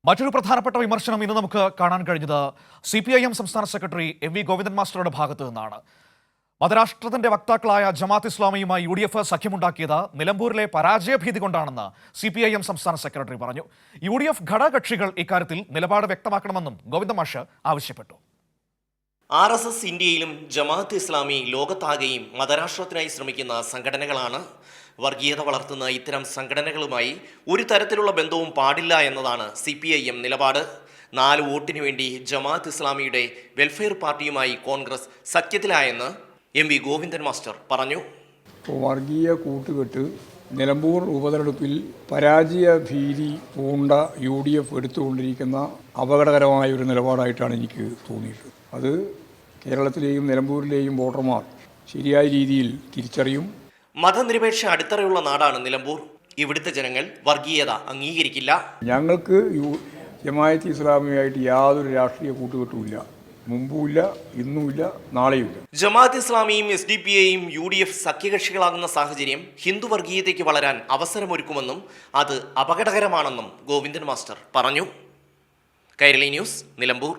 മറ്റൊരു പ്രധാനപ്പെട്ട വിമർശനം ഇന്ന് നമുക്ക് കാണാൻ കഴിഞ്ഞത് CPIM സംസ്ഥാന സെക്രട്ടറി MV ഗോവിന്ദൻ മാസ്റ്ററുടെ ഭാഗത്തു നിന്നാണ്. മതരാഷ്ട്രത്തിന്റെ വക്താക്കളായ ജമാഅത്ത് ഇസ്ലാമിയുമായി UDF സഖ്യമുണ്ടാക്കിയത് നിലമ്പൂരിലെ പരാജയഭീതി കൊണ്ടാണെന്ന് CPIM സംസ്ഥാന സെക്രട്ടറി പറഞ്ഞു. UDF ഘടകകക്ഷികൾ ഇക്കാര്യത്തിൽ നിലപാട് വ്യക്തമാക്കണമെന്നും ഗോവിന്ദൻ മാഷ് ആവശ്യപ്പെട്ടു. RSS ഇന്ത്യയിലും ജമാഅത്ത് ഇസ്ലാമി ലോകത്താകെയും മതരാഷ്ട്രത്തിനായി ശ്രമിക്കുന്ന സംഘടനകളാണ്. വർഗീയത വളർത്തുന്ന ഇത്തരം സംഘടനകളുമായി ഒരു തരത്തിലുള്ള ബന്ധവും പാടില്ല എന്നതാണ് CPIM നിലപാട്. 4 വോട്ടിനു വേണ്ടി ജമാഅത്ത് ഇസ്ലാമിയുടെ വെൽഫെയർ പാർട്ടിയുമായി കോൺഗ്രസ് സഖ്യത്തിലായെന്ന് MV ഗോവിന്ദൻ മാസ്റ്റർ പറഞ്ഞു. വർഗീയ കൂട്ടുകെട്ട് നിലമ്പൂർ ഉപതെരഞ്ഞെടുപ്പിൽ പരാജയ ഭീതി പൂണ്ട UDF എടുത്തുകൊണ്ടിരിക്കുന്ന അപകടകരമായ ഒരു നിലപാടായിട്ടാണ് എനിക്ക് തോന്നിയിട്ടുള്ളത്. അത് കേരളത്തിലെയും നിലമ്പൂരിലെയും വോട്ടർമാർ ശരിയായ രീതിയിൽ തിരിച്ചറിയും. മതനിരപേക്ഷ അടിത്തറയുള്ള നാടാണ് നിലമ്പൂർ. ഇവിടുത്തെ ജനങ്ങൾ വർഗീയത അംഗീകരിക്കില്ല. ഞങ്ങൾക്ക് ജമാഅത്ത് ഇസ്ലാമിയുമായിട്ട് യാതൊരു രാഷ്ട്രീയ കൂട്ടുകെട്ടുമില്ല. മുമ്പുമില്ല, ഇന്നുമില്ല, നാളെയുമില്ല. ജമാഅത്ത് ഇസ്ലാമിയും SDPIയും UDF സഖ്യകക്ഷികളാകുന്ന സാഹചര്യം ഹിന്ദു വർഗീയതയ്ക്ക് വളരാൻ അവസരമൊരുക്കുമെന്നും അത് അപകടകരമാണെന്നും ഗോവിന്ദൻ മാസ്റ്റർ പറഞ്ഞു. കൈരളി ന്യൂസ്, നിലമ്പൂർ.